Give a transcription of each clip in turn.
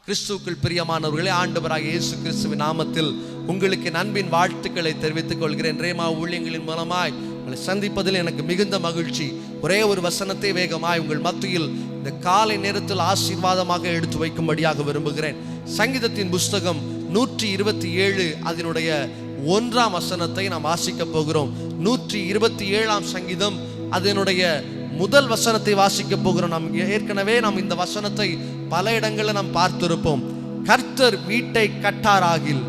கிறிஸ்துவுக்குள் பிரியமானவர்களே, ஆண்டவராகிய இயேசு கிறிஸ்துவின் நாமத்தில் உங்களுக்கு அன்பின் வாழ்த்துக்களை தெரிவித்துக் கொள்கிறேன். ரேமா ஊழியங்களின் மூலமாய் உங்களை சந்திப்பதில் எனக்கு மிகுந்த மகிழ்ச்சி. ஒரே ஒரு வசனத்தை வேகமாய் உங்கள் மத்தியில் இந்த காலை நேரத்தில் ஆசீர்வாதமாக எடுத்து வைக்கும்படியாக விரும்புகிறேன். சங்கீதத்தின் புஸ்தகம் 127 அதனுடைய 1ஆம் வசனத்தை நாம் வாசிக்க போகிறோம். 127ஆம் சங்கீதம் அதனுடைய முதல் வசனத்தை வாசிக்க போகிறோம். நாம் இந்த வசனத்தை பல இடங்களில் நாம் பார்த்திருப்போம். கர்த்தர் வீட்டை கட்டாராகில்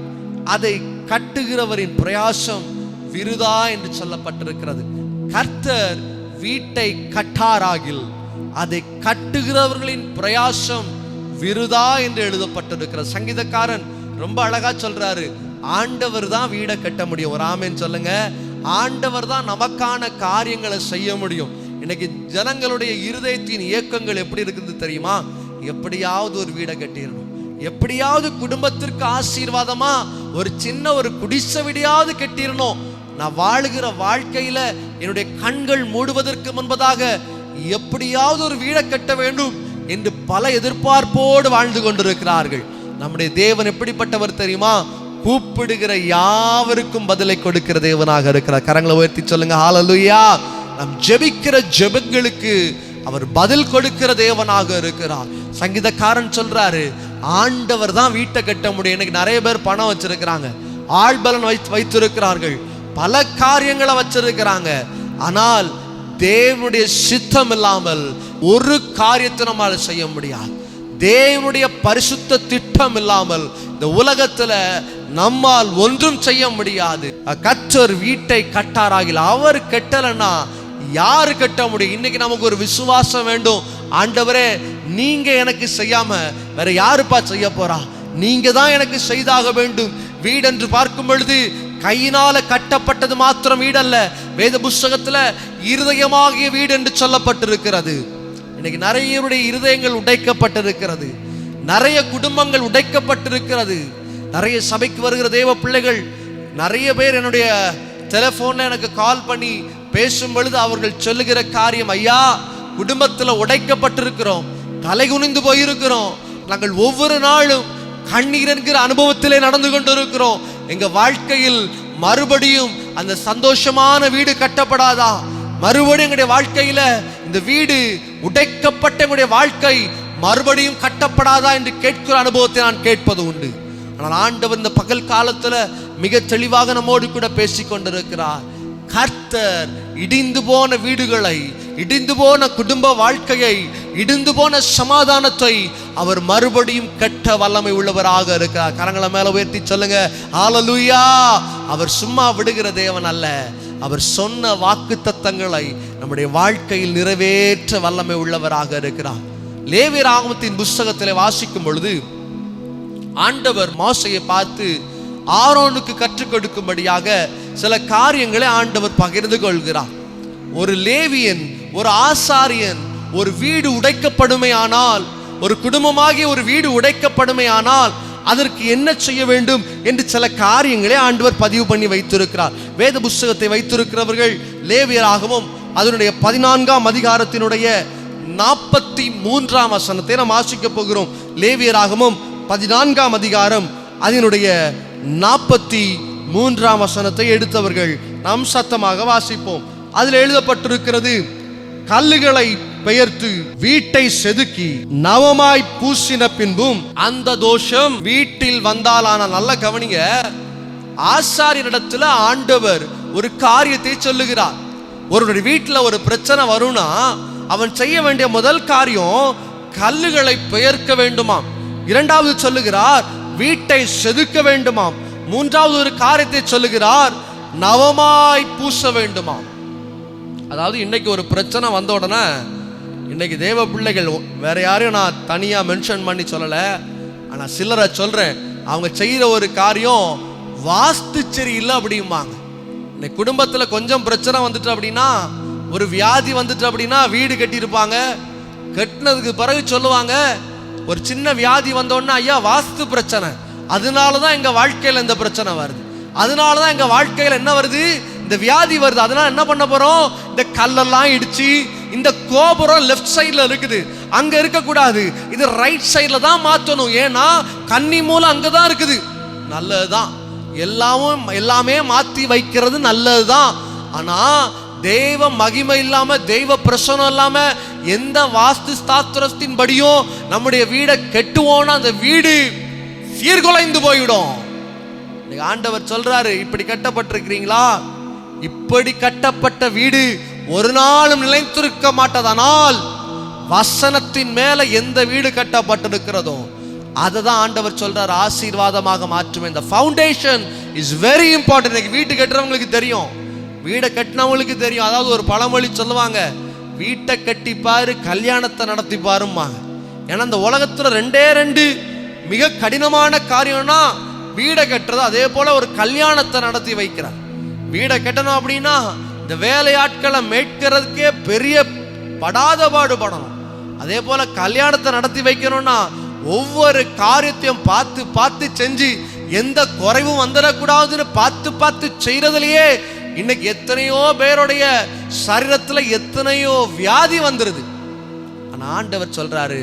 அதை கட்டுகிறவரின் பிரயாசம் விருதா என்று சொல்லப்பட்டிருக்கிறது. கர்த்தர் வீட்டை கட்டாராகில் அதை கட்டுகிறவர்களின் பிரயாசம் விருதா என்று எழுதப்பட்டிருக்கிறது. சங்கீதக்காரன் ரொம்ப அழகா சொல்றாரு, ஆண்டவர் தான் வீடை கட்ட முடியும். ஒரு ஆமென் சொல்லுங்க. ஆண்டவர் தான் நமக்கான காரியங்களை செய்ய முடியும். இன்னைக்கு ஜனங்களுடைய இருதயத்தின் இயக்கங்கள் எப்படி இருக்குது தெரியுமா? எப்படியாவது ஒரு வீடை கட்டிடணும், எப்படியாவது குடும்பத்திற்கு ஆசீர்வாதமா ஒரு சின்ன ஒரு குடிசை வீடையாவது கட்டிடணும். நான் வாழுகிற வாழ்க்கையில என்னுடைய கண்கள் மூடுவதற்கு முன்பதாக எப்படியாவது ஒரு வீடை கட்ட வேண்டும் என்று பல எதிர்பார்ப்போடு வாழ்ந்து கொண்டிருக்கிறார்கள். நம்முடைய தேவன் எப்படிப்பட்டவர் தெரியுமா? கூப்பிடுகிற யாவருக்கும் பதிலை கொடுக்கிற தேவனாக இருக்கிறார். கரங்களை உயர்த்தி சொல்லுங்க ஹல்லேலூயா. நாம் ஜெபிக்கிற ஜெபங்களுக்கு அவர் பதில் கொடுக்கிற தேவனாக இருக்கிறார். சங்கீதக்காரன் சொல்றாரு, ஆண்டவர் தான் வீட்டை கட்ட முடியும். இன்னைக்கு நிறைய பேர் பணம் வச்சிருக்கிறாங்க, ஆள்பலன் வைத்திருக்கிறார்கள், பல காரியங்களை வச்சிருக்கிறாங்க. ஆனால் தேவனுடைய சித்தம் இல்லாமல் ஒரு காரியத்தை நம்மால் செய்ய முடியாது. தேவனுடைய பரிசுத்த திட்டம் இல்லாமல் இந்த உலகத்துல நம்மால் ஒன்றும் செய்ய முடியாது. கர்த்தர் வீட்டை கட்டாராகில் அவர் கட்டலன்னா யாரு கட்ட முடியும்? இன்னைக்கு நமக்கு ஒரு விசுவாசம் வேண்டும். ஆண்டவரே, நீங்க எனக்கு செய்யாம வேற யாருப்பா செய்ய போறா? நீங்க தான் எனக்கு செய்தாக வேண்டும். வீடு என்று பார்க்கும் பொழுது கையினால கட்டப்பட்டது மாத்திரம் வீடல்ல, வேத புஸ்தகத்துல இருதயமாகிய வீடு என்று சொல்லப்பட்டிருக்கிறது. இன்னைக்கு நிறைய இருதயங்கள் உடைக்கப்பட்டிருக்கிறது, நிறைய குடும்பங்கள் உடைக்கப்பட்டிருக்கிறது. நிறைய சபைக்கு வருகிற தேவ பிள்ளைகள் நிறைய பேர் என்னுடைய டெலிஃபோன்ல எனக்கு கால் பண்ணி பேசும் பொழுது அவர்கள் சொல்லுகிற காரியம், ஐயா, குடும்பத்துல உடைக்கப்பட்டிருக்கிறோம், தலை குனிந்து போயிருக்கிறோம், நாங்கள் ஒவ்வொரு நாளும் கண்ணீர் என்கிற அனுபவத்திலே நடந்து கொண்டிருக்கிறோம். எங்க வாழ்க்கையில் மறுபடியும் அந்த சந்தோஷமான வீடு கட்டப்படாதா? மறுபடியும் எங்களுடைய வாழ்க்கையில இந்த வீடு உடைக்கப்பட்ட எங்களுடைய வாழ்க்கை மறுபடியும் கட்டப்படாதா என்று கேட்கிற அனுபவத்தை நான் கேட்பது உண்டு. ஆனால் ஆண்டவர் இந்த பகல் காலத்துல மிக தெளிவாக நம்மோடு கூட பேசிக் கொண்டிருக்கிறார். கர்த்தர் இடிந்து போன வீடுகளை, இடிந்து போன குடும்ப வாழ்க்கையை, இடிந்து போன சமாதானத்தை அவர் மறுபடியும் கட்ட வல்லமை உள்ளவராக இருக்கிறார். கரங்களை மேல உயர்த்தி சொல்லுங்க ஹல்லேலூயா. அவர் சும்மா விடுகிற தேவன் அல்ல, அவர் சொன்ன வாக்குத்தத்தங்களை நம்முடைய வாழ்க்கையில் நிறைவேற்ற வல்லமை உள்ளவராக இருக்கிறார். லேவியராகமத்தின் புஸ்தகத்திலே வாசிக்கும் பொழுது ஆண்டவர் மோசேயை பார்த்து ஆரோனுக்கு கற்றுக் கொடுக்கும்படியாக சில காரியங்களை ஆண்டவர் பகிர்ந்து கொள்கிறார். ஒரு லேவியன், ஒரு ஆசாரியன், ஒரு வீடு உடைக்கப்படுமே ஆனால், ஒரு குடும்பமாகிய ஒரு வீடு உடைக்கப்படுமே ஆனால் அதற்கு என்ன செய்ய வேண்டும் என்று சில காரியங்களை ஆண்டவர் பதிவு பண்ணி வைத்திருக்கிறார். வேத புஸ்தகத்தை வைத்திருக்கிறவர்கள் லேவியராகவும் அதனுடைய 14ஆம் அதிகாரத்தினுடைய 43ஆம் வசனத்தை நாம் வாசிக்க போகிறோம். லேவியராகவும் 14ஆம் அதிகாரம் அதனுடைய 43ஆம் வசனத்தை எடுத்தவர்கள் நாம் சத்தமாக வாசிப்போம். அதில் எழுதப்பட்டிருக்கிறது, கல்லுகளை பெயர்த்து வீட்டை செதுக்கி நவமாய் பூசின பின்பும் அந்த தோஷம் வீட்டில் வந்தாலான. நல்ல கவனிங்க, ஆசாரியனிடத்துல ஆண்டவர் ஒரு காரியத்தை சொல்லுகிறார். ஒரு வீட்டில் ஒரு பிரச்சனை வரும்னா அவன் செய்ய வேண்டிய முதல் காரியம் கல்லுகளை பெயர்க்க வேண்டுமாம். இரண்டாவது சொல்லுகிறார் வீட்டை செதுக்க வேண்டுமாம். மூன்றாவது ஒரு காரியத்தை சொல்லுகிறார், நவமாய் பூச வேண்டுமாம். அதாவது இன்னைக்கு ஒரு பிரச்சனை வந்த உடனே இன்னைக்கு தேவ பிள்ளைகள், வேற யாரையும் நான் தனியா மென்ஷன் பண்ணி சொல்லல, ஆனா சிலரை சொல்றேன், அவங்க செய்யற ஒரு காரியம் வாஸ்து சரி இல்லை அப்படிம்பாங்க. இன்னைக்கு குடும்பத்துல கொஞ்சம் பிரச்சனை வந்துட்டு அப்படின்னா, ஒரு வியாதி வந்துட்டு அப்படின்னா வீடு கட்டியிருப்பாங்க, கட்டினதுக்கு பிறகு சொல்லுவாங்க, ஒரு சின்ன வியாதி வந்தோடனே, ஐயா வாஸ்து பிரச்சனை, அதனாலதான் எங்க வாழ்க்கையில இந்த பிரச்சனை வருது, அதனாலதான் எங்க வாழ்க்கையில என்ன வருது, இந்த வியாதி வருது, அதனால என்ன பண்ண போறோம், இந்த கல்லெல்லாம் இடிச்சு, இந்த கோபுரம் லெஃப்ட் சைட்ல இருக்குது, அங்க இருக்கக்கூடாது, இது ரைட் சைட்ல தான் மாற்றணும். ஏன்னா கன்னி மூலம் அங்கதான் இருக்குது. நல்லதுதான், எல்லாமே மாற்றி வைக்கிறது நல்லதுதான். ஆனா தெய்வ மகிமை இல்லாம, தெய்வ பிரசனம் இல்லாம எந்த வாஸ்து சாஸ்திரத்தின் படியும் நம்முடைய வீடை கெட்டுவோம்னா அந்த வீடு சீர்குலைந்து போயிடும். ஆண்டவர் சொல்றாரு, இப்படி கட்டப்பட்டிருக்கிறீங்களா? இப்படி கட்டப்பட்ட வீடு ஒரு நாளும் நிலைத்திருக்க மாட்டதனால் வசனத்தின் மேல எந்த வீடு கட்டப்பட்டிருக்கிறதோ அதை தான் ஆண்டவர் சொல்றார் ஆசீர்வாதமாக மாற்றுமே. இந்த ஃபவுண்டேஷன் இஸ் வெரி இம்பார்ட்டன்ட். வீட்டு கட்டுறவங்களுக்கு தெரியும், வீடை கட்டினவங்களுக்கு தெரியும். அதாவது ஒரு பழமொழி சொல்லுவாங்க, வீட்டை கட்டி பாரு கல்யாணத்தை நடத்தி பாருமாங்க. ஏன்னா இந்த உலகத்துல ரெண்டு மிக கடினமான காரியம்னா வீடை கட்டுறது, அதே போல ஒரு கல்யாணத்தை நடத்தி வைக்கிறார். வீடை கட்டணும் அப்படின்னா இந்த வேலையாட்களை மேற்கிறதுக்கே பெரிய படாத பாடுபடணும். அதே போல கல்யாணத்தை நடத்தி வைக்கணும்னா ஒவ்வொரு காரியத்தையும் பார்த்து பார்த்து செஞ்சு எந்த குறைவும் வந்துடக்கூடாதுன்னு பார்த்து செய்யறதுலயே இன்னைக்கு எத்தனையோ பேருடைய சரீரத்துல எத்தனையோ வியாதி வந்துருது. ஆனா ஆண்டவர் சொல்றாரு,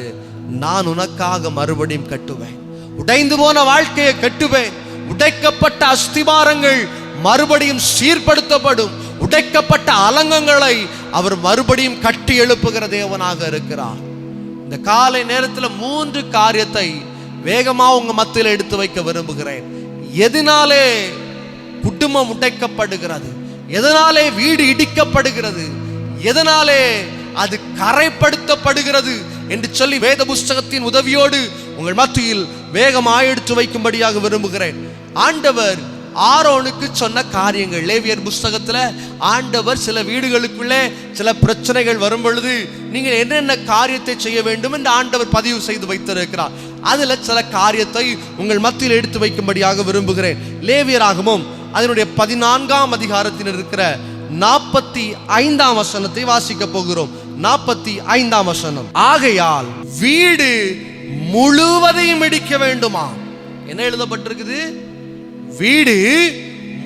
நான் உனக்காக மறுபடியும் கட்டுவேன், உடைந்து போன வாழ்க்கையை கட்டுவேன், உடைக்கப்பட்ட அஸ்திபாரங்கள் மறுபடியும் சீர்படுத்தப்படும், உடைக்கப்பட்ட அலங்கங்களை அவர் மறுபடியும் கட்டி எழுப்புகிற தேவனாக இருக்கிறார். இந்த காலை நேரத்தில் 3 காரியத்தை வேகமா உங்க மத்தியில் எடுத்து வைக்க விரும்புகிறேன். எதனாலே குடும்பம் உடைக்கப்படுகிறது, எதனாலே வீடு இடிக்கப்படுகிறது, எதனாலே அது கரைப்படுத்தப்படுகிறது என்று சொல்லி வேத புஸ்தகத்தின் உதவியோடு உங்கள் மத்தியில் வேகமாக எடுத்து வைக்கும்படியாக விரும்புகிறேன். ஆண்டவர் ஆரோனுக்கு சொன்ன காரியங்கள், லேவியர் புஸ்தகத்துல ஆண்டவர் சில வீடுகளுக்குள்ளே சில பிரச்சனைகள் வரும் பொழுது நீங்கள் என்னென்ன காரியத்தை செய்ய வேண்டும் என்று ஆண்டவர் பதிவு செய்து வைத்திருக்கிறார். அதுல சில காரியத்தை உங்கள் மத்தியில் எடுத்து வைக்கும்படியாக விரும்புகிறேன். லேவியராகமும் அதனுடைய 14ஆம் அதிகாரத்தில் இருக்கிற 45ஆம் வசனத்தை வாசிக்க போகிறோம். 45ஆம் வசனம், ஆகையால் வீடு முழுவதையும் இடிக்க வேண்டுமா? என்ன எழுதப்பட்டிருக்குது? வீடு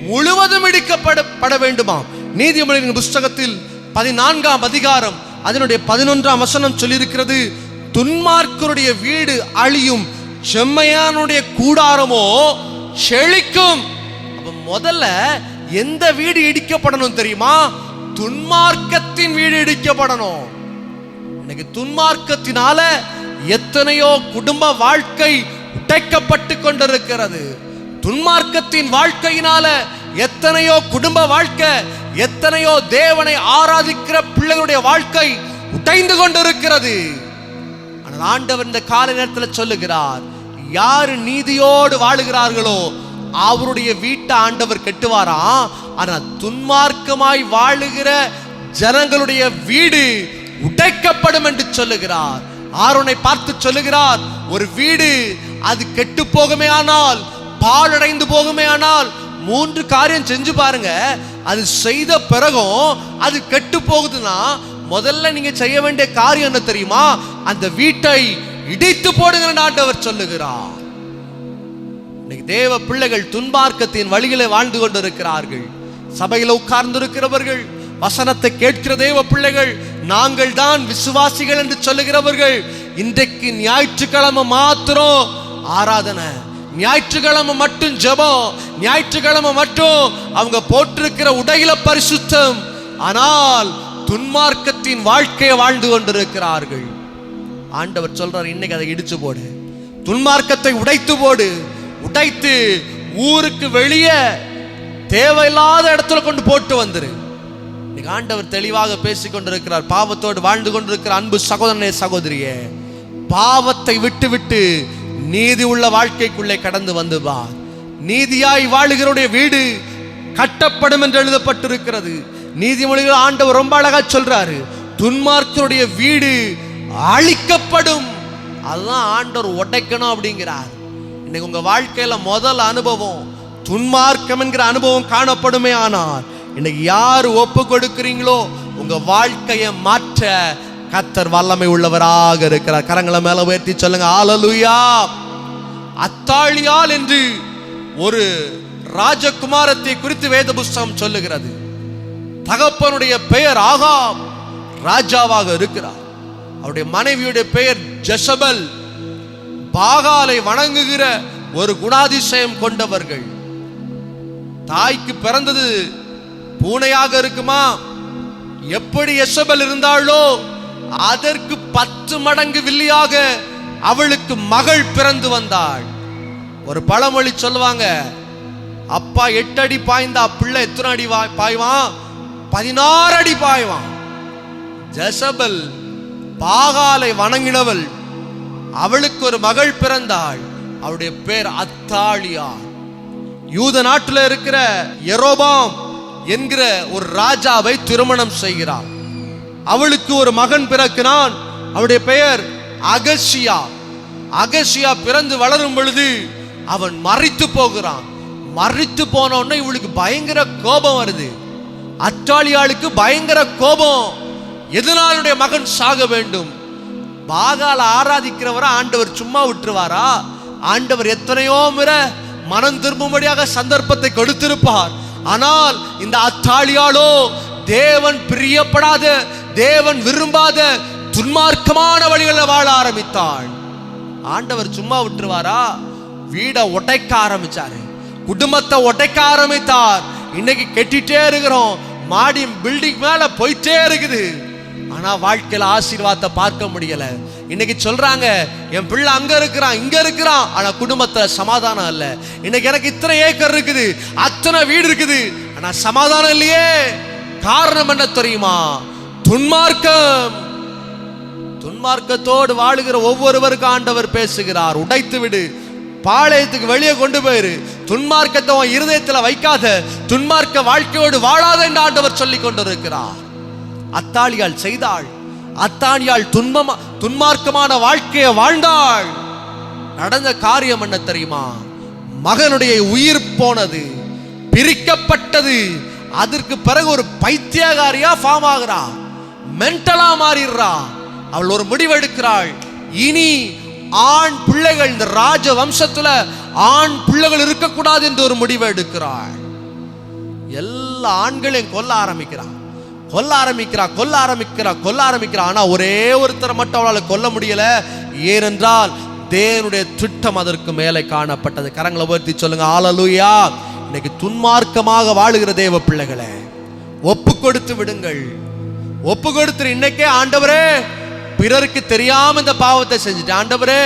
முழுவதும் இடிக்கப்பட வேண்டுமா? நீதிமொழியின் புஸ்தகத்தில் 14ஆம் அதிகாரம் அதனுடைய 11ஆம் வசனம் சொல்லியிருக்கிறது, துன்மார்க்கருடைய வீடு அழியும், செம்மையானுடைய கூடாரமோ செழிக்கும். அப்ப முதல்ல எந்த வீடு இடிக்கப்படணும் தெரியுமா? துன்மார்க்கத்தின் வீடு இடிக்கப்படணும். இன்னைக்கு துன்மார்க்கத்தினால எத்தனையோ குடும்ப வாழ்க்கை உடைக்கப்பட்டு கொண்டிருக்கிறது. துன்மார்க்கத்தின் வாழ்க்கையினால எத்தனையோ குடும்ப வாழ்க்கை, எத்தனையோ தேவனை ஆராதிக்கிற பிள்ளைகளுடைய வாழ்க்கை உடைந்து கொண்டிருக்கிறது. ஆனால் ஆண்டவர் இந்த காலை நேரத்தில் சொல்லுகிறார், யாரு நீதியோடு வாழுகிறார்களோ அவருடைய வீட்டை ஆண்டவர் கட்டுவாரா. ஆனா துன்மார்க்கமாய் வாழுகிற ஜனங்களுடைய வீடு உடைக்கப்படும் என்று சொல்லுகிறார். ஆரோனை பார்த்து சொல்லுகிறார், ஒரு வீடு அது கெட்டு போகுமே ஆனால், பாழடைந்து போகுமே ஆனால் 3 காரியம் செஞ்சு பாருங்க. அது செய்த பிறகும் அது கெட்டு போகுதுன்னா முதல்ல நீங்க செய்ய வேண்டிய காரியம் என்ன தெரியுமா? அந்த வீட்டை இடித்து போடுங்க ஆண்டவர் சொல்லுகிறார். இன்னைக்கு தேவ பிள்ளைகள் துன்மார்க்கத்தின் வழிகளை வாழ்ந்து கொண்டிருக்கிறார்கள். சபையில் உட்கார்ந்து இருக்கிறவர்கள், வசனத்தை கேட்கிற தேவ பிள்ளைகள், நாங்கள் தான் விசுவாசிகள் என்று சொல்லுகிறவர்கள், இன்றைக்கு ஞாயிற்றுக்கிழமை மாத்திரம் ஆராதனை, ஞாயிற்றுக்கிழமை மட்டும் ஜெபம், ஞாயிற்றுக்கிழமை மட்டும் அவங்க போட்டிருக்கிற உடையில பரிசுத்தம், ஆனால் துன்மார்க்கத்தின் வாழ்க்கையை வாழ்ந்து கொண்டிருக்கிறார்கள். ஆண்டவர் சொல்றார், இன்னைக்கு அதை இடிச்சு போடு, துன்மார்க்கத்தை உடைத்து போடு, உடைத்து ஊருக்கு வெளியே தேவையில்லாத இடத்துல கொண்டு போட்டு வந்துரு. இன்னைக்கு ஆண்டவர் தெளிவாக பேசிக் கொண்டிருக்கிறார். பாவத்தோடு வாழ்ந்து கொண்டிருக்கிற அன்பு சகோதரனே சகோதரியே, பாவத்தை விட்டு விட்டு நீதி உள்ள வாழ்க்கைக்குள்ளே கடந்து வந்து வா. நீதியாய் வாழுகிறவருடைய வீடு கட்டப்படும் என்று எழுதப்பட்டிருக்கிறது. நீதிமொழிகள் ஆண்டவர் ரொம்ப அழகா சொல்றாரு, துன்மார்க்கருடைய வீடு அழிக்கப்படும். அதுதான் ஆண்டவர் உடைக்கணும் அப்படிங்கிறார். இன்னைக்கு உங்க வாழ்க்கையில முதல் அனுபவம் துன்மார்க்கம் என்கிற அனுபவம் காணப்படுமே ஆனால், இன்னைக்கு யாரு ஒப்பு கொடுக்கிறீங்களோ உங்க வாழ்க்கையை மாற்ற கர்த்தர் வல்லமை உள்ளவராக இருக்கிறார். கரங்களை மேல உயர்த்தி சொல்லுங்க, ஹல்லேலூயா. அத்தாளியால் என்று ஒரு ராஜகுமாரத்தை குறித்து வேத புஸ்தகம் சொல்லுகிறது. தகப்பனுடைய பெயர் ஆகாப், ராஜாவாக இருக்கிறார். அவருடைய மனைவியுடைய பெயர் ஜெசபல். பாகாலை வணங்குகிற ஒரு குணாதிசயம் கொண்டவர்கள். தாய்க்கு பிறந்தது பூனையாக இருக்குமா? எப்படி எசபல் இருந்தாளோ அதற்கு 10 மடங்கு வில்லியாக அவளுக்கு மகள் பிறந்து வந்தாள். ஒரு பழமொழி சொல்லுவாங்க, அப்பா 8 அடி பாய்ந்தா பிள்ளை எத்தனை அடி பாய்வான்? 16 அடி பாய்வான். ஜெசபல் பாகாலை வணங்கினவள். அவளுக்கு ஒரு மகள் பிறந்தாள். அவளுடைய பேர் அத்தாலியா. யூத நாட்டில் இருக்கிற யெரோபாம் என்கிற ஒரு ராஜாவை திருமணம் செய்கிறார். அவளுக்கு ஒரு மகன் பிறக்கிறான். அவருடைய பெயர் அகசியா. அகசியா பிறந்து வளரும் பொழுது அவன் மரித்து போகிறான். மரித்து போன உடனே இவளுக்கு பயங்கர கோபம் வருது. அத்தாலியாளுக்கு பயங்கர கோபம். எதனாலுடைய மகன் சாக வேண்டும்? பாகால ஆராதிக்கிறவரை ஆண்டவர் சும்மா விட்டுருவாரா? ஆண்டவர் எத்தனையோ முறை மனம் திரும்பும்படியாக சந்தர்ப்பத்தை கொடுத்திருப்பார். ஆனால் இந்த அத்தாலியாளோ தேவன் பிரியப்படாத, தேவன் விரும்பாத துன்மார்க்கமான வழிகளில் வாழ ஆரம்பித்தாள். ஆண்டவர் சும்மா விட்டுருவாரா? வீடை உடைக்க ஆரம்பிச்சாரு, குடும்பத்தை உடைக்க ஆரம்பித்தார். இன்னைக்கு கெட்டிட்டே இருக்கிறோம், மாடி பில்டிங் மேல போயிட்டே இருக்குது. ஆனா வாழ்க்கையில ஆசீர்வாதத்தை பார்க்க முடியல. இன்னைக்கு சொல்றாங்க, என் பிள்ளை அங்க இருக்கிறான் இங்க இருக்கிறான், ஆனா குடும்பத்துல சமாதானம் இல்ல. இன்னைக்கு எனக்கு இத்தனை ஏக்கர் இருக்குது, அத்தனை வீடு இருக்குது, ஆனா சமாதானம் இல்லையே. காரணம் என்ன தெரியுமா? துன்மார்க்கம். துன்மார்க்கத்தோடு வாழுகிற ஒவ்வொருவருக்கும் ஆண்டவர் பேசுகிறார், உடைத்து விடு, பாளையத்துக்கு வெளியே கொண்டு போயிரு, துன்மார்க்கத்தை உன் இருதயத்தில் வைக்காத, துன்மார்க்க வாழ்க்கையோடு வாழாத என்று ஆண்டவர் சொல்லி கொண்டிருக்கிறார். அத்தாலியாள் செய்தாள். அத்தாலியாள் துன்மார்க்கமான வாழ்க்கையை வாழ்ந்தாள். நடந்த காரியம் என்ன தெரியுமா? மகனுடைய உயிர் போனது, பிரிக்கப்பட்டது. அதற்கு பிறகு ஒரு பைத்தியகாரியா ஃபார்ம் ஆகிறா, மென்டலா மாறிடுறா. அவள் ஒரு முடிவெடுக்கிறாள், இனி ஆண் பிள்ளைகள், இந்த ராஜ வம்சத்துல ஆண் பிள்ளைகள் இருக்கக்கூடாது என்று ஒரு முடிவை எடுக்கிறாள். எல்லா ஆண்களையும் கொல்ல ஆரம்பிக்கிறான். ஆனா ஒரே ஒருத்தரை மட்டும் அவளால் கொல்ல முடியல. ஏனென்றால் தேவனுடைய திட்டம் அதற்கு மேலே காணப்பட்டது. கரங்களை உயர்த்தி சொல்லுங்க ஹல்லேலூயா. இன்னைக்கு துன்மார்க்கமாக வாழுகிற தேவ பிள்ளைகளே, ஒப்பு கொடுத்து விடுங்கள். ஒப்பு கொடுத்து இன்னைக்கே, ஆண்டவரே பிறருக்கு தெரியாம இந்த பாவத்தை செஞ்சுட்டேன், ஆண்டவரே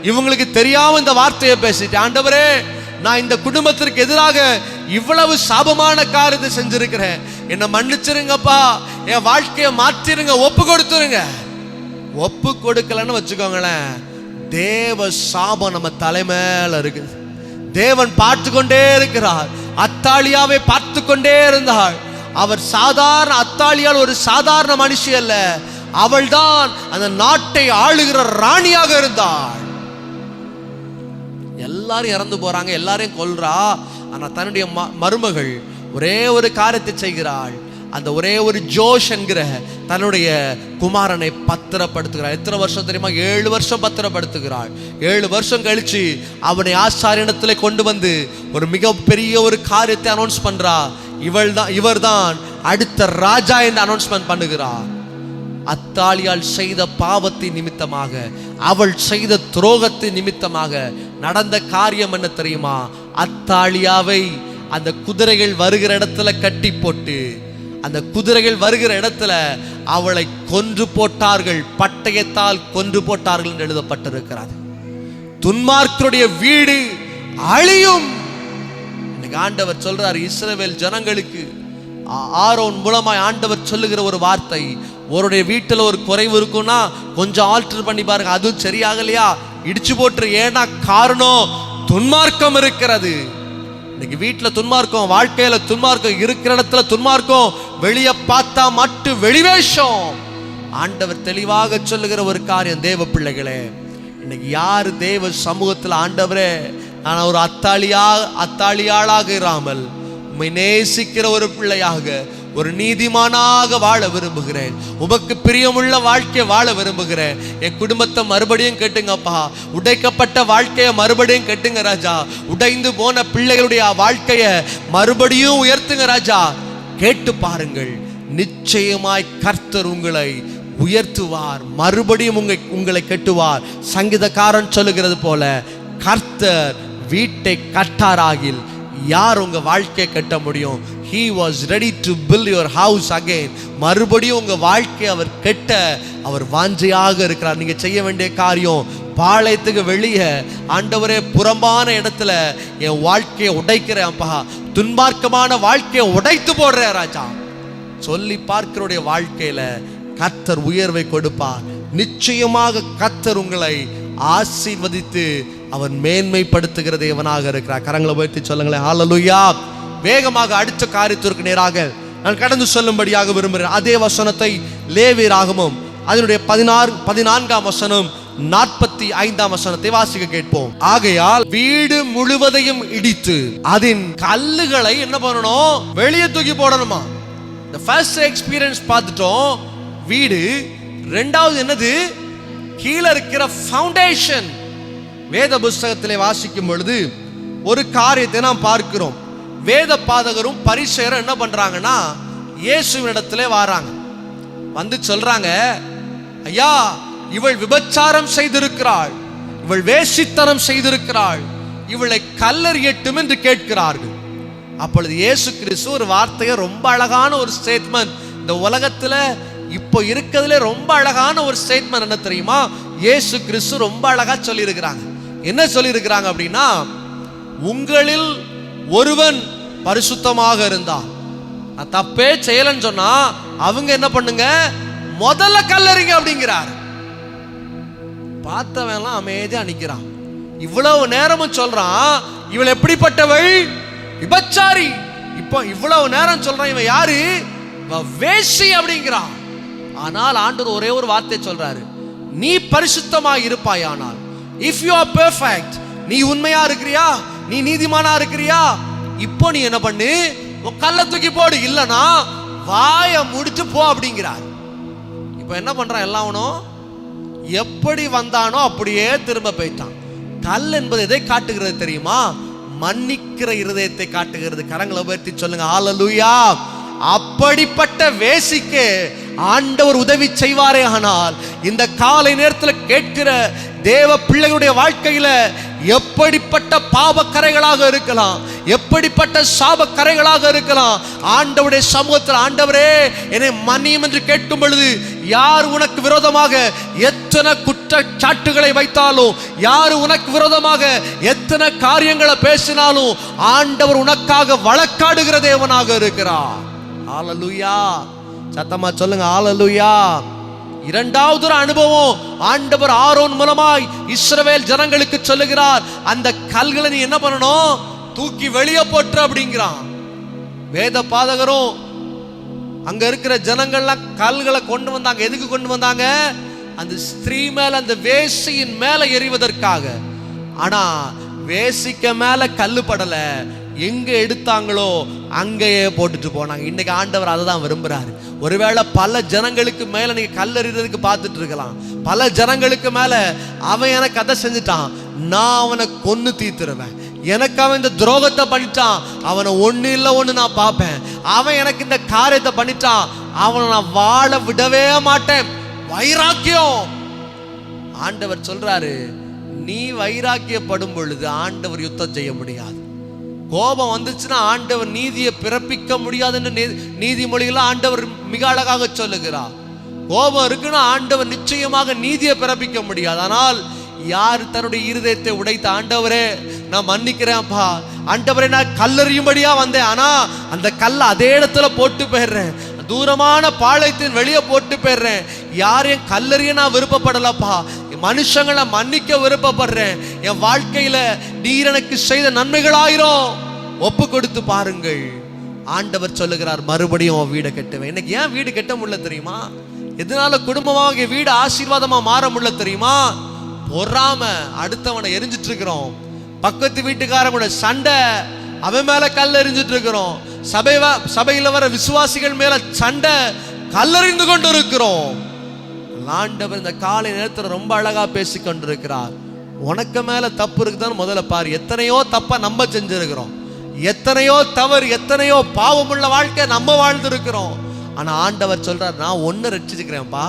இவங்களுக்கு தெரியாம இந்த வார்த்தையை பேசிட்டேன், ஆண்டவரே நான் இந்த குடும்பத்திற்கு எதிராக இவ்வளவு சாபமான காரியத்தை செஞ்சிருக்கிறேன், என்ன மன்னிச்சிருங்கப்பா, என் வாழ்க்கையை மாற்றிருங்க, ஒப்பு கொடுத்துருங்க. ஒப்பு கொடுக்கலன்னு வச்சுக்கோங்களேன், தேவ சாபம் நம்ம தலைமையில இருக்குது. தேவன் பார்த்து கொண்டே இருக்கிறார். அத்தாலியாவை பார்த்து கொண்டே இருந்தாள். அவர் சாதாரண அத்தாலியால் ஒரு சாதாரண மனுஷி அல்ல, அவள் தான் அந்த நாட்டை ஆளுகிற ராணியாக இருந்தாள். எல்லாரும் இறந்து போறாங்க, எல்லாரையும் கொல்றா. ஆனா தன்னுடைய மருமகள் ஒரே ஒரு காரியத்தை செய்கிறாள். அந்த ஒரே ஒரு ஜோஷ் என்கிற தன்னுடைய குமாரனை பத்திரப்படுத்துகிறாள். எத்தனை வருஷம் தெரியுமா? 7 வருஷம் பத்திரப்படுத்துகிறாள். 7 வருஷம் கழிச்சு அவனை ஆசாரியனிடத்தில் கொண்டு வந்து ஒரு மிகப்பெரிய ஒரு காரியத்தை அனௌன்ஸ் பண்றா. இவர்தான் அடுத்த ராஜா என்று அனௌன்ஸ்மெண்ட் பண்ணுகிறார். அத்தாலியால் செய்த பாவத்தின் நிமித்தமாக, அவள் செய்த துரோகத்தின் நிமித்தமாக நடந்த காரியம் என்ன தெரியுமா? அத்தாலியாவை அந்த குதிரைகள் வருகிற இடத்துல கட்டி போட்டு, அந்த குதிரைகள் வருகிற இடத்துல அவளை கொன்று போட்டார்கள், பட்டயத்தால் கொன்று போட்டார்கள் என்று எழுதப்பட்டிருக்கிறது. துன்மார்க்கருடைய வீடு அழியும். இன்னைக்கு ஆண்டவர் சொல்றார் இஸ்ரவேல் ஜனங்களுக்கு, ஆரோன் மூலமாய் ஆண்டவர் சொல்லுகிற ஒரு வார்த்தை, ஒருடைய வீட்டில் ஒரு குறைவு இருக்குன்னா கொஞ்சம் ஆல்டர் பண்ணி பாருங்க, அதுவும் சரியாகலையா இடிச்சு போட்டுரு. ஏன்னா காரணம் துன்மார்க்கம் இருக்கிறது. இன்னைக்கு வீட்டில் துன்மார்க்கம், வாழ்க்கையில துன்மார்க்கம், இருக்கிற இடத்துல துன்மார்க்கம், வெளியே பார்த்தா மட்டும் வெளிவேஷம். ஆண்டவர் தெளிவாக சொல்லுகிற ஒரு காரியம், தேவ பிள்ளைகளே, இன்னைக்கு யாரு தேவ சமூகத்தில் ஆண்டவரே நான் ஒரு அத்தாளியாளாக இராமல் உம்மை நேசிக்கிற ஒரு பிள்ளையாக, ஒரு நீதிமானாக வாழ விரும்புகிறேன், உமக்கு பிரியமுள்ள வாழ்க்கையை வாழ விரும்புகிறேன், என் குடும்பத்தை மறுபடியும் கட்டுங்கப்பா, உடைக்கப்பட்ட வாழ்க்கையை மறுபடியும் கட்டுங்க ராஜா, உடைந்து போன பிள்ளைகளுடைய வாழ்க்கையை மறுபடியும் உயர்த்துங்க ராஜா. கேட்டு பாருங்கள், நிச்சயமாய் கர்த்தர் உங்களை உயர்த்துவார், மறுபடியும் உங்களை கட்டுவார். சங்கீதக்காரன் சொல்லுகிறது போல, கர்த்தர் வீட்டை கட்டாராகில் யார் உங்க வாழ்க்கையை கட்ட முடியும்? He was ready to build your house again. மறுபடியும் உங்க வாழ்க்கையை அவர் கட்ட அவர் வாஞ்சையாக இருக்கிறார். நீங்க செய்ய வேண்டிய காரியம், பாளையத்துக்கு வெளியே, ஆண்டவரே புறம்பான இடத்துல என் வாழ்க்கையை உடைக்கிறேன்ப்பா, துன்மார்க்கமான வாழ்க்கையை உடைத்து போடுறேன் ராஜா சொல்லி பார்க்கிறோடைய வாழ்க்கையில கர்த்தர் உயர்வை கொடுப்பார். நிச்சயமாக கர்த்தர் உங்களை ஆசீர்வதித்து அவர் மேன்மைப்படுத்துகிற தேவனாக இருக்கிறார். கரங்களை உயர்த்தி சொல்லுங்களேன், ஹல்லேலூயா. வேகமாக அடுத்த காரியத்திற்கு நேராக நான் கடந்து சொல்லும்படியாக விரும்புகிறேன். அதே வசனத்தை லேவியராகமம் அதனுடைய 14ஆம் வசனம் 45ஆம் வசனத்தை வாசிக்க கேட்போம். ஆகையால் வீடு முழுவதையும் இடித்து அதன் கல்லுகளை என்ன பண்ணணும்? வெளியே தூக்கி போடணுமா? இந்த ஃபர்ஸ்ட் எக்ஸ்பீரியன்ஸ் பார்த்துட்டோம், வீடு. ரெண்டாவது என்னது? கீழே இருக்கிற ஃபவுண்டேஷன். வேத புஸ்தகத்திலே வாசிக்கும் பொழுது ஒரு காரியத்தை நாம் பார்க்கிறோம். வேத பாதகரும் பரிசேயரும் என்ன பண்றாங்கன்னா, இயேசுவின் இடத்திலே வராங்க. வந்து சொல்றாங்க, ஐயா, இவள் விபச்சாரம் செய்திருக்கிறாள், இவள் வேசித்தனம் செய்திருக்கிறாள், இவளை கல்லெறியட்டும் என்று கேட்கிறார்கள். அப்பொழுது இயேசு கிறிஸ்து ஒரு வார்த்தையை, ரொம்ப அழகான ஒரு ஸ்டேட்மெண்ட், இந்த உலகத்துல இப்போ இருக்கிறதுல ரொம்ப அழகான ஒரு ஸ்டேட்மெண்ட் என்ன தெரியுமா? இயேசு கிறிஸ்து ரொம்ப அழகா சொல்லி இருக்கிறாங்க. என்ன சொல்லி இருக்கிறாங்க அப்படின்னா, உங்களில் ஒருவன் பரிசுத்தமாக இருந்தா, தப்பே செய்யலன்னு சொன்னா அவங்க என்ன பண்ணுங்க? முதல்ல கல்லறிங்க அப்படிங்கிறார். பார்த்தவன் அமைதியா நிக்கிறான். இவ்வளவு நேரமும் சொல்றான், இவள் எப்படிப்பட்டவள்? விபச்சாரி. இப்போ இவ்வளவு நேரம் சொல்றான், இவன் யாரு? வேசி அப்படிங்கிறான். ஆனால் ஆண்டவர் ஒரே ஒரு வார்த்தை சொல்றாரு, நீ பரிசுத்தமாய் இருப்பாயானால், if you are perfect, நீ உண்மையா இருக்கிறியா, நீ நீதிமானா இருக்கிறியா, இப்போ நீ என்ன பண்ணு? கல்ல தூக்கி போடு, இல்லனா வாயை முடிச்சு போ அப்படிங்கிறார். இப்ப என்ன பண்றான்? எல்லாவனும் எப்படி வந்தானோ அப்படியே திரும்ப போயிட்டான். கல் என்பது எதை காட்டுகிறது தெரியுமா? மன்னிக்கிற இருதயத்தை காட்டுகிறது. கரங்களை உயர்த்தி சொல்லுங்க, ஹல்லேலூயா. அப்படிப்பட்ட வேசிக்கு ஆண்டவர் உதவி செய்வாரே. ஆனால் இந்த காலை நேரத்தில் கேட்கிற தேவ பிள்ளைகளுடைய வாழ்க்கையில எப்படிப்பட்ட பாவக்கரைகளாக இருக்கலாம், எப்படிப்பட்ட சாபக்கரைகளாக இருக்கலாம், ஆண்டவருடைய சமூகத்தில் ஆண்டவரே என்னை மன்னியும் என்று கேட்கும் பொழுது, யார் உனக்கு விரோதமாக எத்தனை குற்றச்சாட்டுகளை வைத்தாலும், யார் உனக்கு விரோதமாக எத்தனை காரியங்களை பேசினாலும், ஆண்டவர் உனக்காக வழக்காடுகிற தேவனாக இருக்கிறார். ஹல்லேலூயா. சத்தமா சொல்லுங்க, ஹல்லேலூயா. இரண்டாவது ஒரு அனுபவம், ஆண்டவர் ஆரோன் மூலமாய் இஸ்ரவேல் ஜனங்களுக்கு சொல்லுகிறார், அந்த கல்களை நீ என்ன பண்ணணும்? தூக்கி வெளியே போட்டு அப்படிங்கிறான். வேத பாதகரும் அங்க இருக்கிற ஜனங்கள்லாம் கல்களை கொண்டு வந்தாங்க. எதுக்கு கொண்டு வந்தாங்க? அந்த ஸ்திரீ மேல, அந்த வேசியின் மேல எறிவதற்காக. ஆனா வேசிக்க மேல கல்லு படல, எங்க எடுத்தாங்களோ அங்கேயே போட்டுட்டு போனாங்க. இன்னைக்கு ஆண்டவர் அதை தான் விரும்புறாரு. ஒருவேளை பல ஜனங்களுக்கு மேல நீங்க கல்லெறிறதுக்கு பார்த்துட்டு இருக்கலாம். பல ஜனங்களுக்கு மேல அவன் எனக்கு அதை செஞ்சுட்டான், நான் அவனை கொன்னு தீர்த்துருவேன். எனக்கு அவன் இந்த துரோகத்தை பண்ணிட்டான், அவனை ஒண்ணு இல்லை ஒண்ணு நான் பார்ப்பேன். அவன் எனக்கு இந்த காரியத்தை பண்ணிட்டான், அவனை நான் வாழ விடவே மாட்டேன். வைராக்கியம். ஆண்டவர் சொல்றாரு, நீ வைராக்கியப்படும் பொழுது ஆண்டவர் யுத்தம் செய்ய முடியாது. கோபம் வந்துச்சுன்னா ஆண்டவர் நீதியை பிறப்பிக்க முடியாது என்று நீதிமொழிகளை ஆண்டவர் மிக அழகாக சொல்லுகிறார். கோபம் இருக்குன்னா ஆண்டவர் நிச்சயமாக நீதியை பிறப்பிக்க முடியாது. ஆனால் யார் தன்னுடைய இருதயத்தை உடைத்த, ஆண்டவரே நான் மன்னிக்கிறேன்ப்பா, ஆண்டவரே நான் கல்லறியும்படியா வந்தேன், ஆனா அந்த கல்லை அதே இடத்துல போட்டு போயிடுறேன், தூரமான பாளையத்தின் வெளியே போட்டு போயிடுறேன், யாரையும் கல்லறிய நான் விருப்பப்படலப்பா, மனுஷங்களை மன்னிக்க விருப்பப்படுறேன், என் வாழ்க்கையில நீர் எனக்கு செய்த நன்மைகளாயிரும் ஒப்பு கொடுத்து பாருங்கள். ஆண்டவர் சொல்லுகிறார், மறுபடியும் வீடை கட்டுவேன். இன்னைக்கு ஏன் வீடு கட்ட முடியல தெரியுமா? எதனால குடும்பமாக வீடு ஆசீர்வாதமா மாற முடியல தெரியுமா? பொறாம, அடுத்தவனை எரிஞ்சிட்டு இருக்கிறோம். பக்கத்து வீட்டுக்காரங்களோட சண்டை, அவன் மேல கல் எறிஞ்சிட்டு இருக்கிறோம். சபையில வர விசுவாசிகள் மேல சண்டை, கல்லறிந்து கொண்டு இருக்கிறோம். ஆண்டவர் இந்த காலை நேரத்தில் ரொம்ப அழகா பேசி கொண்டிருக்கிறார். உனக்கு மேல தப்பு இருக்குதான்னு முதல்ல பாரு. எத்தனையோ தப்ப நம்ம செஞ்சிருக்கிறோம், எத்தனையோ தவறு, எத்தனையோ பாவமுள்ள வாழ்க்கை நம்ம வாழ்ந்து இருக்கிறோம். ஆனா ஆண்டவர் சொல்றார், நான் ஒன்னு ரட்சிச்சுக்கிறேன்ப்பா,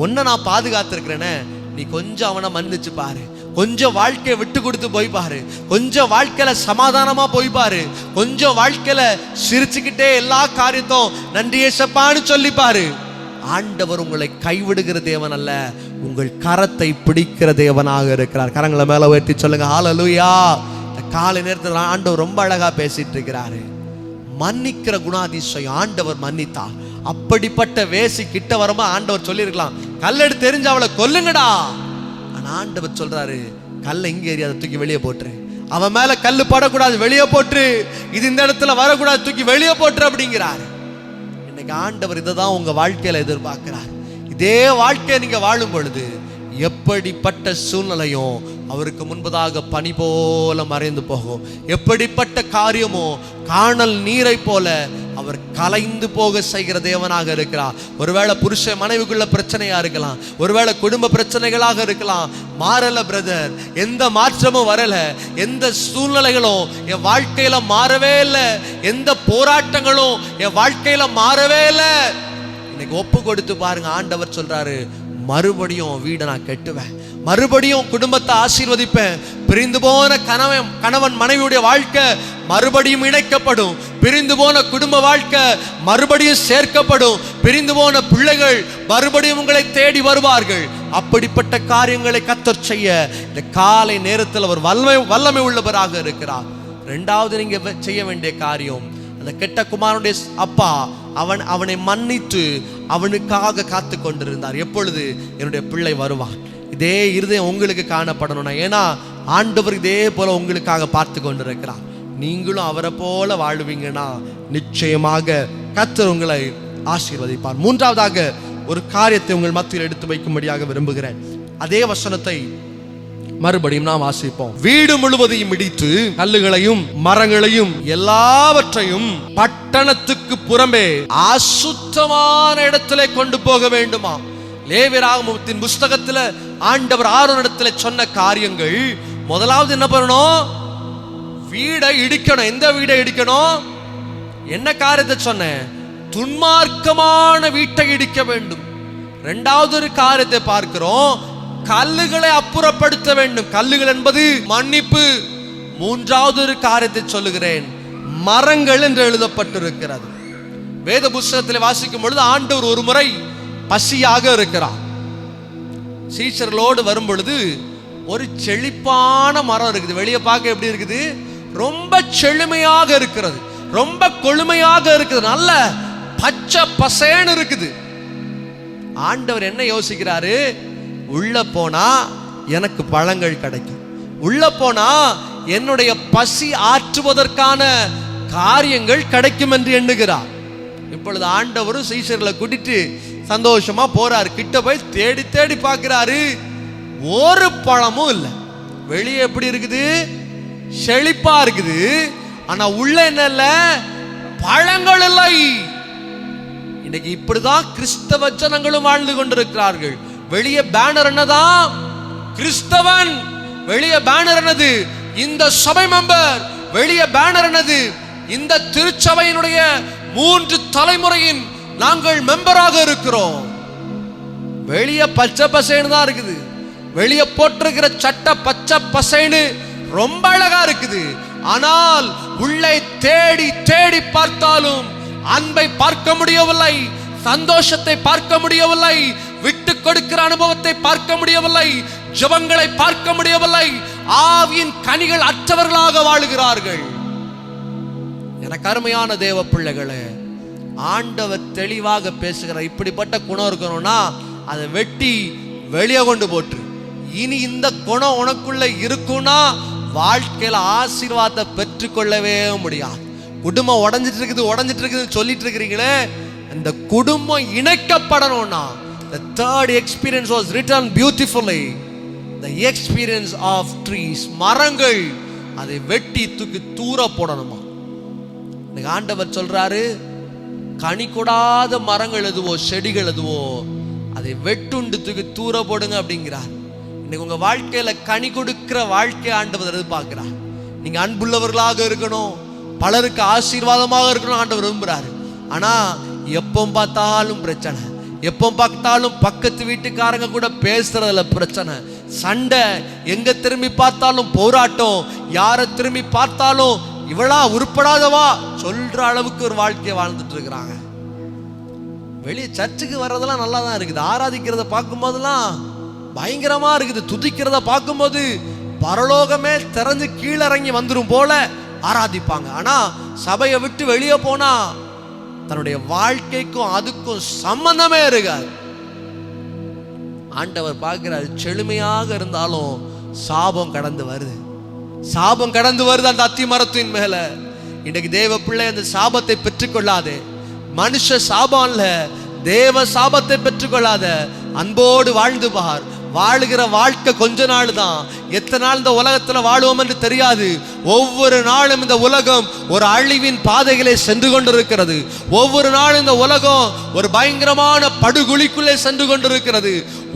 உன்னை நான் பாதுகாத்திருக்கிறேனே, நீ கொஞ்சம் அவனை மன்னிச்சு பாரு, கொஞ்சம் வாழ்க்கையை விட்டு கொடுத்து போய் பாரு, கொஞ்சம் வாழ்க்கையில சமாதானமா போய் பாரு, கொஞ்சம் வாழ்க்கையில சிரிச்சுக்கிட்டே எல்லா காரியத்தும் நன்றி ஏசப்பான்னு சொல்லி பாரு. ஆண்டவர் உங்களை கைவிடுகிற தேவன் அல்ல, உங்கள் கரத்தை பிடிக்கிற தேவனாக இருக்கிறார். கரங்களை மேல உயர்த்தி சொல்லுங்க ஹல்லேலூயா. இந்த காலை நேரத்தில் ஆண்டவர் ரொம்ப அழகா பேசிட்டு இருக்கிறாரு. மன்னிக்கிற குணாதிசயம் ஆண்டவர் மன்னித்தார். அப்படிப்பட்ட வேசி கிட்ட வருமா ஆண்டவர் சொல்லியிருக்கலாம், கல்லெடுத்து தெரிஞ்சு அவளை கொல்லுங்கடா. ஆனா ஆண்டவர் சொல்றாரு, கல்லை இங்க ஏறி அதை தூக்கி வெளியே போட்டுரு, அவன் மேல கல்லு படக்கூடாது, வெளியே போட்டுரு, இது இந்த இடத்துல வரக்கூடாது, தூக்கி வெளியே போட்டுரு அப்படிங்கிறாரு. இன்னைக்கு ஆண்டவர் இதை தான் உங்க வாழ்க்கையில எதிர்பார்க்கிறார். இதே வாழ்க்கையை நீங்க வாழும் பொழுது எப்படிப்பட்ட சூழ்நிலையும் அவருக்கு முன்பதாக பனி போல மறைந்து போகும். எப்படிப்பட்ட காரியமோ காணல் நீரை போல அவர் கலைந்து போக செய்கிற தேவனாக இருக்கிறார். ஒருவேளை புருஷ மனைவிக்குள்ள பிரச்சனையா இருக்கலாம், ஒருவேளை குடும்ப பிரச்சனைகளாக இருக்கலாம். மாறல பிரதர், எந்த மாற்றமும் வரல, எந்த சூழ்நிலைகளும் என் வாழ்க்கையில மாறவே இல்லை, எந்த போராட்டங்களும் என் வாழ்க்கையில மாறவே இல்லை. இன்னைக்கு ஒப்பு கொடுத்து பாருங்க. ஆண்டவர் சொல்றாரு, மறுபடியும் வீடை நான் கட்டுவேன், மறுபடியும் குடும்பத்தை ஆசீர்வதிப்பேன். பிரிந்து போன கணவன் மனைவியுடைய வாழ்க்கை மறுபடியும் இணைக்கப்படும், பிரிந்து போன குடும்ப வாழ்க்கை மறுபடியும் சேர்க்கப்படும், பிரிந்து போன பிள்ளைகள் மறுபடியும் உங்களை தேடி வருவார்கள். அப்படிப்பட்ட காரியங்களை கர்த்தர் செய்ய இந்த காலை நேரத்தில் அவர் வல்லமை உள்ளவராக இருக்கிறார். இரண்டாவது நீங்க செய்ய வேண்டிய காரியம், அந்த கெட்ட குமாரனுடைய அப்பா அவனை மன்னித்து அவனுக்காக காத்து கொண்டிருந்தார். எப்பொழுது என்னுடைய பிள்ளை வருவான். இதே இருதயம் உங்களுக்கு காணப்படணும். ஏன்னா ஆண்டவர் இதே போல உங்களுக்காக பார்த்து கொண்டிருக்கிறார். நீங்களும் அவரை போல வாழ்வீங்கன்னா நிச்சயமாக கர்த்தர் உங்களை ஆசீர்வதிப்பார். மூன்றாவதாக ஒரு காரியத்தை உங்கள் மத்தியில் எடுத்து வைக்கும்படியாக விரும்புகிறேன். அதே வசனத்தை மறுபடியும் நாம் வாசிப்போம். வீடு முழுவதையும் இடித்து கல்லுகளையும் மரங்களையும் எல்லாவற்றையும் பட்டணத்துக்கு புறம்பே அசுத்தமான இடத்திலே கொண்டு போக வேண்டுமா. லேவியராகமத்தின் புஸ்தகத்துல ஆண்டவர் ஆரோனிடத்துல சொன்ன காரியங்கள், முதலாவது என்ன பண்ணணும்? வீடை இடிக்கணும். எந்த வீடை இடிக்கணும்? என்ன காரியத்தை சொன்ன? துன்மார்க்கமான வீட்டை இடிக்க வேண்டும். இரண்டாவது ஒரு காரியத்தை பார்க்கிறோம், கல்லுகளை அப்புறப்படுத்த வேண்டும். கல்லுகள் என்பது மன்னிப்பு. மூன்றாவது ஒரு காரியத்தை சொல்லுகிறேன், மரங்கள் என்று எழுதப்பட்டிருக்கிறது. வேத புஸ்தகத்தில் வாசிக்கும் பொழுது ஆண்டவர் ஒரு முறை பசியாக இருக்கிறார். சீஷர்களோடு வரும் பொழுது ஒரு செழிப்பான மரம் இருக்குது. வெளியே பார்க்க எப்படி இருக்குது? ரொம்ப செழுமையாக இருக்கிறது, ரொம்ப கொழுமையாக இருக்குது, நல்ல பச்சை பசேன்னு இருக்குது. ஆண்டவர் என்ன யோசிக்கிறாரு? உள்ள போனா எனக்கு பழங்கள் கிடைக்கும், உள்ள போனா என்னுடைய பசி ஆற்றுவதற்கான காரியங்கள் கிடைக்கும் என்று எண்ணுகிறார். இப்பொழுது ஆண்டவரும் சீஷர்களை கூட்டிட்டு சந்தோஷமா போறாரு. கிட்ட போய் தேடி தேடி பார்க்கிறாரு, ஒரு பழமும் இல்லை. வெளியே எப்படி இருக்குது? செழிப்பா இருக்குது, ஆனா உள்ள என்ன இல்ல? பழங்கள் இல்லை. இன்னைக்கு இப்படிதான் கிறிஸ்தவ ஜனங்களும் வாழ்ந்து கொண்டிருக்கிறார்கள். வெளியே பேனர் என்னதான்? கிறிஸ்தவன். வெளியே பேனர் என்னது? இந்த சபை மெம்பர். வெளியே பேனர் என்னது? இந்த திருச்சபையினுடைய 3 தலைமுறையின் நாங்கள் மெம்பராக இருக்கிறோம். வெளியே பச்சை பசைன்னு தான் இருக்குது. வெளியே போட்டிருக்கிற சட்டை பச்சை பசைன்னு ரொம்ப அழகா இருக்குது. ஆனால் உள்ளே தேடி தேடி பார்த்தாலும் அன்பை பார்க்க முடியவில்லை, சந்தோஷத்தை பார்க்க முடியவில்லை, விட்டு கொடுக்கிற அனுபவத்தை பார்க்க முடியவில்லை, ஜெபங்களை பார்க்க முடியவில்லை. ஆவியின் கனிகள் அற்றவர்களாக வாழுகிறார்கள். எனக்கு அருமையான தேவ பிள்ளைகளே, ஆண்டவர் தெளிவாக பேசுகிறார். இப்படிப்பட்ட குணம் இருக்கணும்னா அதை வெட்டி வெளியே கொண்டு போட்டு, இனி இந்த குணம் உனக்குள்ள இருக்குன்னா வாழ்க்கையில ஆசீர்வாதத்தை பெற்றுக்கொள்ளவே முடியாது. குடும்பம் உடைஞ்சிட்டு இருக்குதுன்னு சொல்லிட்டு இருக்கிறீங்களே, அந்த குடும்பம் இணைக்கப்படணும்னா the third experience was written beautifully, the experience of trees. மரங்கள் அதை வெட்டி தூக்கி தூர போடணுமா. இன்னைக்கு ஆண்டவர் சொல்றாரு, கனி கொடாத மரங்கள் எதுவோ செடிகள் எதுவோ அதை வெட்டுண்டு தூக்கி தூர போடுங்க அப்படிங்கிறார். இன்னைக்கு உங்க வாழ்க்கையில கனி கொடுக்கிற வாழ்க்கை ஆண்டவர் எதிர்பார்க்கிறார். நீங்க அன்புள்ளவர்களாக இருக்கணும், பலருக்கு ஆசீர்வாதமாக இருக்கணும் ஆண்டவர் விரும்புறாரு. ஆனா எப்போ பார்த்தாலும் பிரச்சனை, எப்போ பார்த்தாலும் பக்கத்து வீட்டுக்காரங்க கூட பேசுறதுல பிரச்சனை, சண்டை, எங்க திரும்பி பார்த்தாலும் போராட்டம், யாரை திரும்பி பார்த்தாலும் இவளா உருப்படாதவா சொல்ற அளவுக்கு ஒரு வாழ்க்கையை வாழ்ந்துட்டு இருக்கிறாங்க. வெளியே சர்ச்சுக்கு வர்றதெல்லாம் நல்லா தான் இருக்குது, ஆராதிக்கிறத பார்க்கும் போதெல்லாம் பயங்கரமா இருக்குது, துதிக்கிறத பார்க்கும்போது பரலோகமே திறந்து கீழிறங்கி வந்துடும் போல ஆராதிப்பாங்க. ஆனா சபையை விட்டு வெளியே போனா தன்னுடைய வாழ்க்கைக்கும் அதுக்கும் சம்பந்தமே இருக்காது. ஆண்டவர் பார்க்கிறார், செழுமையாக இருந்தாலும் சாபம் கடந்து வருது, சாபம் கடந்து வருது அந்த அத்தி மரத்தின் மேல. இன்னைக்கு தேவ பிள்ளை அந்த சாபத்தை பெற்றுக்கொள்ளாதே, மனுஷ சாபம் அல்ல, தேவ சாபத்தை பெற்றுக்கொள்ளாத, அன்போடு வாழ்ந்து பார். வாழுகிற வாழ்க்கை கொஞ்ச நாள் தான், எத்தனை நாள் இந்த உலகத்துல வாழுவோம் என்று தெரியாது. ஒவ்வொரு நாளும் இந்த உலகம் ஒரு அழிவின் பாதைகளே சென்று கொண்டிருக்கிறது. ஒவ்வொரு நாளும் இந்த உலகம் ஒரு பயங்கரமான படுகுழிக்குள்ளே சென்று கொண்டிருக்கிறது.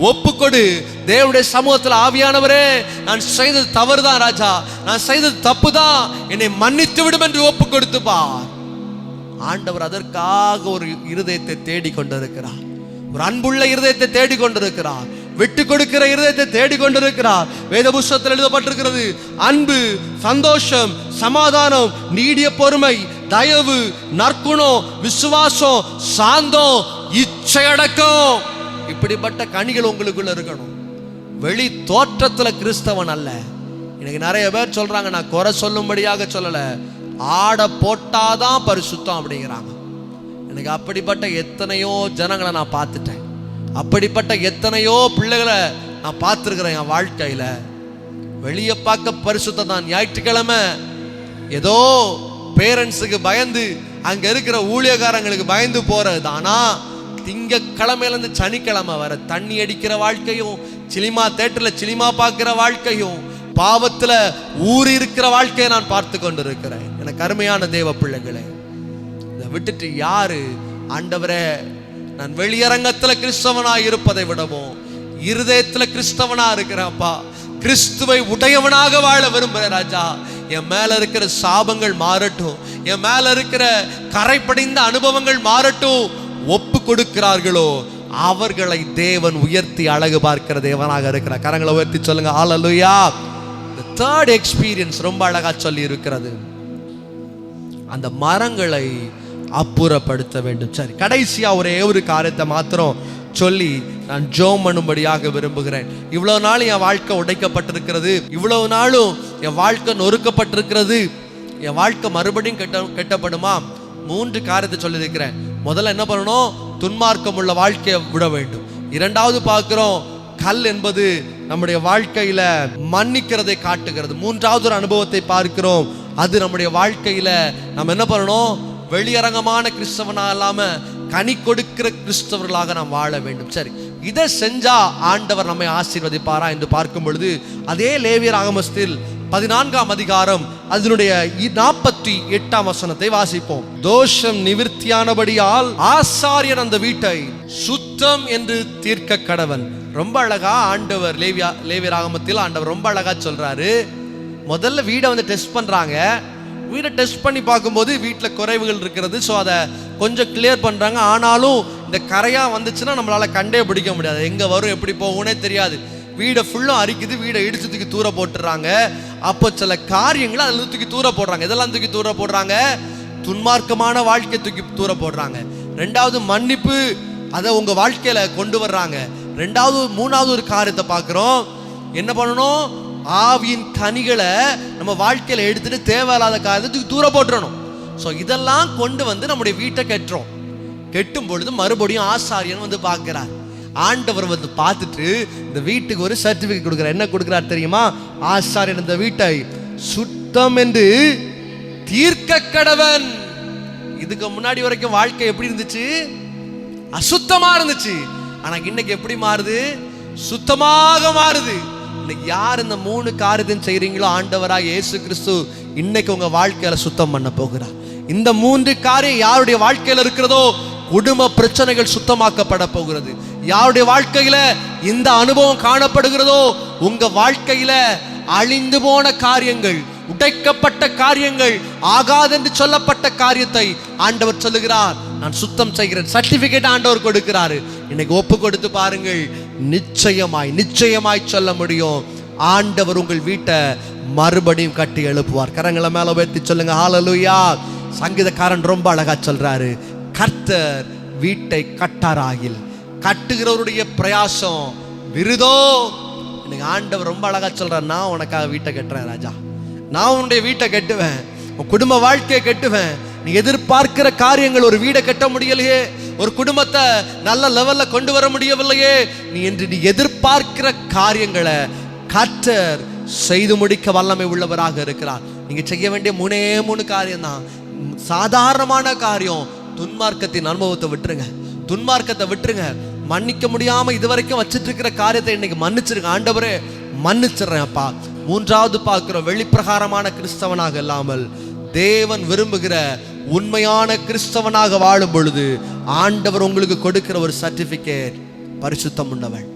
ஒப்புக்கொடு தேவனுடைய சமூகத்தில், ஆவியானவரே நான் செய்தது தவறுதான் ராஜா, நான் செய்தது தப்பு தான், என்னை மன்னித்து விடும் என்று ஒப்பு கொடுத்து பார். ஆண்டவர் அதற்காக ஒரு இருதயத்தை தேடிக்கொண்டிருக்கிறார், ஒரு அன்புள்ள இருதயத்தை தேடிக்கொண்டிருக்கிறார், விட்டு கொடுக்கிற இருதயத்தை தேடிக்கொண்டிருக்கிறார். வேத புஸ்தகத்தில் எழுதப்பட்டிருக்கிறது, அன்பு, சந்தோஷம், சமாதானம், நீடிய பொறுமை, தயவு, நற்குணம், விசுவாசம், சாந்தம், இச்சையடக்கம், இப்படிப்பட்ட கனிகள் உங்களுக்குள்ள இருக்கணும். வெளி தோற்றத்துல கிறிஸ்தவன் அல்ல. இன்னைக்கு நிறைய பேர் சொல்றாங்க, நான் குறை சொல்லும்படியாக சொல்லல, ஆடை போட்டாதான் பரிசுத்தம் அப்படிங்கிறாங்க. எனக்கு அப்படிப்பட்ட எத்தனையோ ஜனங்களை நான் பார்த்துட்டேன், அப்படிப்பட்ட எத்தனையோ பிள்ளைகளை நான் பார்த்துருக்கிறேன் என் வாழ்க்கையில. வெளியே பார்க்க பரிசுத்தம் தான், ஞாயிற்றுக்கிழமை ஏதோ பேரண்ட்ஸுக்கு பயந்து அங்க இருக்கிற ஊழியக்காரங்களுக்கு பயந்து போறது. ஆனா திங்கக்கிழமையிலேருந்து சனிக்கிழமை வர தண்ணி அடிக்கிற வாழ்க்கையும், சினிமா தேட்டர்ல சினிமா பார்க்கிற வாழ்க்கையும், பாவத்துல ஊறி இருக்கிற வாழ்க்கையை நான் பார்த்து கொண்டு இருக்கிறேன். எனக்கு அருமையான தேவ பிள்ளைகளே, இதை விட்டுட்டு யாரு ஆண்டவரே நான் வெளியரங்கத்துல கிறிஸ்தவனா இருப்பதை விடவும் இருதயத்துல கிறிஸ்தவனா இருக்கிறப்பா, கிறிஸ்துவை உடையவனாக வாழ விரும்புகிறேன் ராஜா, என் மேல இருக்கிற சாபங்கள் மாறட்டும், என் மேல இருக்கிற கரைப்படைந்த அனுபவங்கள் மாறட்டும், ஒப்பு கொடுக்கிறார்களோ அவர்களை தேவன் உயர்த்தி அழகு பார்க்கிற தேவனாக இருக்கிறார். கரங்களை உயர்த்தி சொல்லுங்க ஹல்லேலூயா. The third experience ரொம்ப அழகா சொல்லி இருக்கிறது, அந்த மரங்களை அப்புறப்படுத்த வேண்டும். சரி, கடைசியா ஒரே ஒரு காரியத்தை மாத்திரம் சொல்லி நான் ஜெபம் பண்ணும்படியாக விரும்புகிறேன். இவ்வளவு நாள் என் வாழ்க்கை உடைக்கப்பட்டிருக்கிறது, இவ்வளவு நாளும் என் வாழ்க்கை நொறுக்கப்பட்டிருக்கிறது, என் வாழ்க்கை மறுபடியும் கெட்டப்படுமா? 3 காரியத்தை சொல்லியிருக்கிறேன். முதல்ல என்ன பண்ணணும்? துன்மார்க்கம் உள்ள வாழ்க்கையை விட வேண்டும். இரண்டாவது பார்க்கிறோம், கல் என்பது நம்முடைய வாழ்க்கையில மன்னிக்கிறதை காட்டுகிறது. மூன்றாவது ஒரு அனுபவத்தை பார்க்கிறோம், அது நம்முடைய வாழ்க்கையில நம்ம என்ன பண்ணணும்? வெளியரங்கமான கிறிஸ்தவனா இல்லாம கனி கொடுக்கிற கிறிஸ்தவர்களாக நாம் வாழ வேண்டும். சரி, இதை செஞ்சா ஆண்டவர் நம்மை ஆசீர்வதிப்பாரா என்று பார்க்கும் பொழுது, அதே லேவியர் ஆகமத்தில் 14ஆம் அதிகாரம் அதனுடைய 48ஆம் வசனத்தை வாசிப்போம். தோஷம் நிவிர்த்தியானபடியால் ஆசாரியன் அந்த வீட்டை சுத்தம் என்று தீர்க்க கடவன். ரொம்ப அழகா ஆண்டவர் லேவியர் ஆகமத்தில் ஆண்டவர் ரொம்ப அழகா சொல்றாரு. முதல்ல வீடை டெஸ்ட் பண்றாங்க. வீடை டெஸ்ட் பண்ணி பார்க்கும்போது வீட்டில் குறைவுகள் இருக்கிறது. ஸோ அதை கொஞ்சம் கிளியர் பண்ணுறாங்க. ஆனாலும் இந்த கரையாக வந்துச்சுன்னா நம்மளால் கண்டே பிடிக்க முடியாது, எங்கே வரும் எப்படி போகும்னே தெரியாது. வீடை ஃபுல்லும் அரிக்குது, வீடை இடிச்சு தூக்கி தூர போட்டுறாங்க. அப்போ சில காரியங்களை அதில் தூக்கி தூர போடுறாங்க. இதெல்லாம் தூக்கி தூர போடுறாங்க, துன்மார்க்கமான வாழ்க்கை தூக்கி தூர போடுறாங்க. ரெண்டாவது மன்னிப்பு, அதை உங்கள் வாழ்க்கையில் கொண்டு வர்றாங்க. மூணாவது ஒரு காரியத்தை பார்க்குறோம், என்ன பண்ணணும்? ஆவியின் கனிகளை நம்ம வாழ்க்கையில எடுத்துட்டு தேவையில்லாத காரியத்துக்கு தூர போட்டுறணும். ஸோ இதெல்லாம் கொண்டு நம்முடைய வீட்டை கெட்டுறோம். கெட்டும் பொழுது மறுபடியும் ஆசாரியன் பார்க்கிறார். ஆண்டவர் பார்த்துட்டு இந்த வீட்டுக்கு ஒரு சர்டிபிகேட் கொடுக்கிறார். என்ன கொடுக்கிறார் தெரியுமா? ஆசாரியன் இந்த வீட்டை சுத்தம் என்று தீர்க்க கடவன். இதுக்கு முன்னாடி வரைக்கும் வாழ்க்கை எப்படி இருந்துச்சு? அசுத்தமா இருந்துச்சு. ஆனா இன்னைக்கு எப்படி மாறுது? சுத்தமாக மாறுது. யார் இந்த 3 காரியத்தையும் செய்றீங்களோ ஆண்டவராக இயேசு கிறிஸ்து இன்னைக்கு உங்க வாழ்க்கையில சுத்தம் பண்ண போகிறார். இந்த 3 காரியம் யாருடைய வாழ்க்கையில இருக்கிறதோ குடும்ப பிரச்சனைகள் சுத்தமாக்கப்பட போகிறது. யாருடைய வாழ்க்கையில இந்த அனுபவம் காணப்படுகிறதோ உங்க வாழ்க்கையில அழிந்து போன காரியங்கள், உடைக்கப்பட்ட காரியங்கள், ஆகாதென்று சொல்லப்பட்ட காரியத்தை ஆண்டவர் சொல்லுகிறார், நான் சுத்தம் செய்கிறேன். சர்டிபிகேட் ஆண்டவர் கொடுக்கிறாரு. இன்னைக்கு ஒப்பு கொடுத்து பாருங்கள், நிச்சயமாய் சொல்ல முடியும், ஆண்டவர் உங்கள் வீட்டை மறுபடியும் கட்டி எழுப்புவார். கரங்களை மேல உயர்த்தி சொல்லுங்க ஹல்லேலூயா. சங்கீதக்காரன் ரொம்ப அழகா சொல்றாரு, கர்த்தர் வீட்டை கட்டாராகில் கட்டுகிறவருடைய பிரயாசம் விருதோ. இன்னைக்கு ஆண்டவர் ரொம்ப அழகா சொல்றார், நான் உனக்காக வீட்டை கட்டுறேன் ராஜா, நான் உன்னுடைய வீட்டை கட்டுவேன், உன் குடும்ப வாழ்க்கையை கட்டுவேன். நீ எதிர்பார்க்கிற காரியங்கள், ஒரு வீடை கட்ட முடியலையே, ஒரு குடும்பத்தை நல்ல லெவல்ல கொண்டு வர முடியவில்லையே, நீ எதிர்பார்க்கிற காரியங்களை கர்த்தர் செய்து முடிக்க வல்லமை உள்ளவராக இருக்கிறார். நீங்க செய்ய வேண்டிய 3 காரியம் தான். சாதாரணமான காரியம், துன்மார்க்கத்தின் அனுபவத்தை விட்டுருங்க, துன்மார்க்கத்தை விட்டுருங்க. மன்னிக்க முடியாம இதுவரைக்கும் வச்சிட்டு இருக்கிற காரியத்தை இன்னைக்கு மன்னிச்சிருங்க. ஆண்டவரே மன்னிச்சிடுறேன் அப்பா. 3வது பார்க்கிறோம், வெளிப்பிரகாரமான கிறிஸ்தவனாக இல்லாமல் தேவன் விரும்புகிற உண்மையான கிறிஸ்தவனாக வாழும் பொழுது ஆண்டவர் உங்களுக்கு கொடுக்கிற ஒரு சர்டிபிகேட், பரிசுத்தம் உண்டவன்.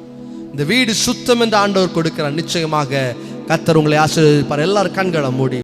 இந்த வீடு சுத்தம் என்று ஆண்டவர் கொடுக்கிறார். நிச்சயமாக கர்த்தர் உங்களை ஆசீர்வதிப்பார். எல்லாரும் கண்களை மூடி